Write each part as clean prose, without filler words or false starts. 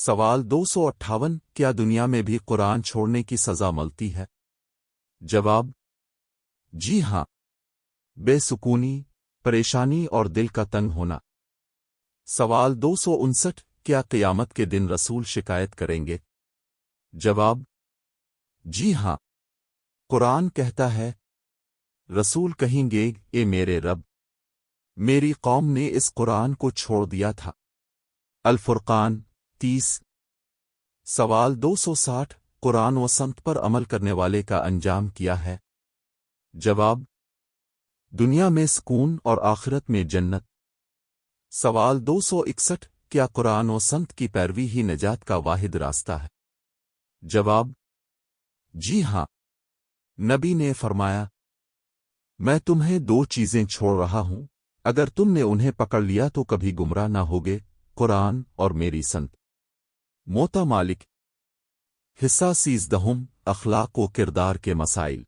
सवाल 258 क्या दुनिया में भी कुरान छोड़ने की सज़ा मिलती है? जवाब जी हाँ। बेसुकूनी, परेशानी और दिल का तंग होना। सवाल 259 क्या क़यामत के दिन रसूल शिकायत करेंगे? जवाब जी हाँ। कुरान कहता है रसूल कहेंगे ए मेरे रब, मेरी कौम ने इस कुरान को छोड़ दिया था। अल फुरकान 30। सवाल 260 कुरान व संत पर अमल करने वाले का अंजाम क्या है? जवाब दुनिया में सुकून और आखिरत में जन्नत। सवाल 261 क्या कुरान व संत की पैरवी ही निजात का वाहिद रास्ता है? जवाब जी हाँ। नबी ने फरमाया मैं तुम्हें दो चीजें छोड़ रहा हूं, अगर तुमने उन्हें पकड़ लिया तो कभी गुमराह ना होगे, कुरान और मेरी संत। मोता मालिक। हिस्सा 13 अखलाक व किरदार के मसाइल।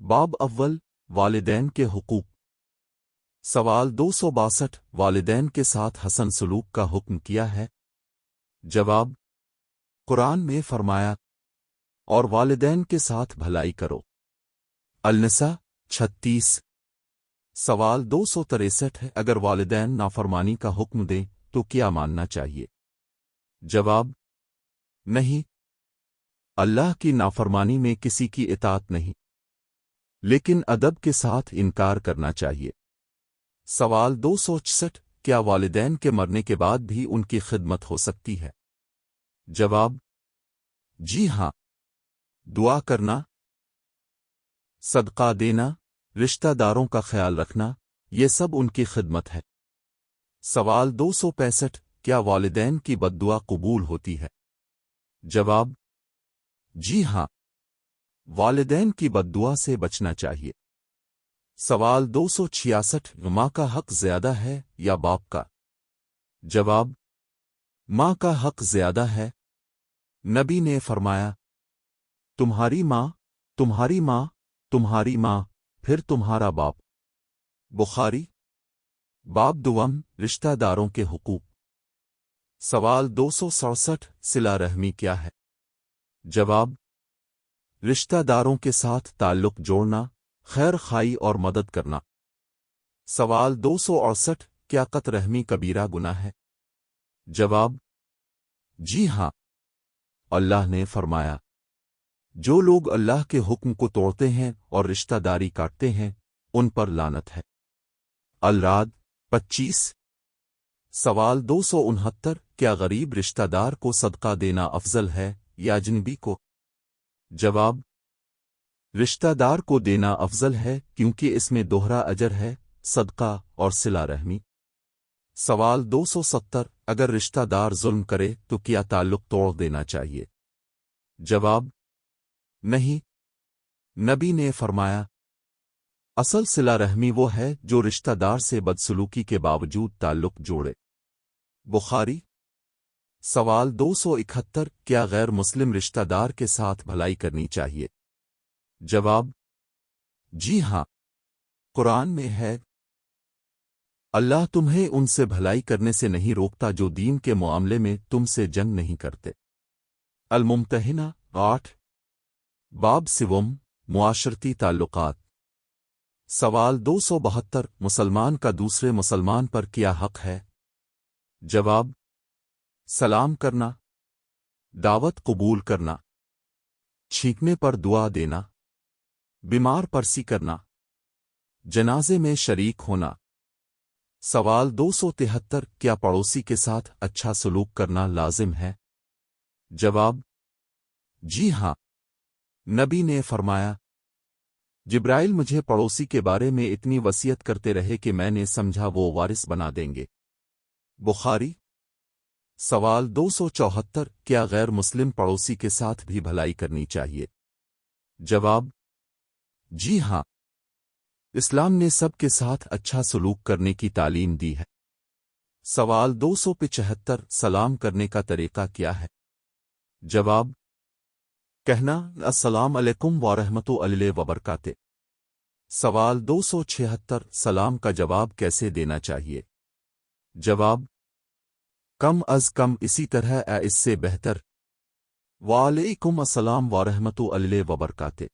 बाब अव्वल वालिदैन के हुकूक। सवाल 262 वालिदैन के साथ हसन सलूक का हुक्म किया है? जवाब कुरान में फरमाया और वालिदैन के साथ भलाई करो। अल-निसा 36। सवाल 263 है अगर वालिदैन नाफरमानी का हुक्म दें तो क्या मानना चाहिए? जवाब नहीं। अल्लाह की नाफरमानी में किसी की इताअत नहीं, लेकिन अदब के साथ इनकार करना चाहिए। सवाल 264 क्या वालिदैन के मरने के बाद भी उनकी खिदमत हो सकती है? जवाब जी हाँ। दुआ करना, सदका देना, रिश्तेदारों का ख्याल रखना, ये सब उनकी खिदमत है। सवाल 265 क्या वालिदैन की बद्दुआ कबूल होती है? जवाब जी हाँ। वालिदैन की बद्दुआ से बचना चाहिए। सवाल 266 माँ का हक ज्यादा है या बाप का? जवाब माँ का हक ज्यादा है। नबी ने फरमाया तुम्हारी माँ, तुम्हारी माँ, तुम्हारी माँ, फिर तुम्हारा बाप। बुखारी। बाब दुवम रिश्तेदारों के हुकूक। सवाल 267 सिला रहमी क्या है? जवाब रिश्तेदारों के साथ ताल्लुक जोड़ना, खैर खाई और मदद करना। सवाल 268 क्या कत रहमी कबीरा गुनाह है? जवाब जी हाँ। अल्लाह ने फरमाया जो लोग अल्लाह के हुक्म को तोड़ते हैं और रिश्तेदारी काटते हैं उन पर लानत है। अल-राद 25। सवाल 269 क्या गरीब रिश्तेदार को सदका देना अफजल है या अजनबी को? जवाब रिश्तेदार को देना अफजल है क्योंकि इसमें दोहरा अजर है, सदका और सिला रहमी। सवाल 270 अगर रिश्तेदार जुल्म करे तो क्या ताल्लुक तोड़ देना चाहिए? जवाब नहीं। नबी ने फरमाया असल सिला रहमी वो है जो रिश्तेदार से बदसलूकी के बावजूद ताल्लुक जोड़े। बुखारी। सवाल 271 क्या गैर मुस्लिम रिश्तेदार के साथ भलाई करनी चाहिए? जवाब जी हाँ। कुरान में है अल्लाह तुम्हें उनसे भलाई करने से नहीं रोकता जो दीन के मामले में तुमसे जंग नहीं करते। अल-मुम्तहिना 8। बाब सिवम मुआशरती ताल्लुकात। सवाल 272 मुसलमान का दूसरे मुसलमान पर क्या हक है? जवाब सलाम करना, दावत कबूल करना, छींकने पर दुआ देना, बीमार परसी करना, जनाजे में शरीक होना। सवाल 273 क्या पड़ोसी के साथ अच्छा सलूक करना लाजिम है? जवाब जी हाँ। नबी ने फरमाया जिब्राइल मुझे पड़ोसी के बारे में इतनी वसीयत करते रहे कि मैंने समझा वो वारिस बना देंगे। बुखारी। सवाल 274 क्या गैर मुस्लिम पड़ोसी के साथ भी भलाई करनी चाहिए? जवाब जी हाँ। इस्लाम ने सबके साथ अच्छा सलूक करने की तालीम दी है। सवाल 275 सलाम करने का तरीका क्या है? जवाब कहना अस्सलाम अलैकुम व रहमतुल्लाहि व बरकाते। सवाल 276 सलाम का जवाब कैसे देना चाहिए? जवाब کم از کم اسی طرح اس سے بہتر۔ وعلیکم السلام ورحمۃ اللہ وبرکاتہ۔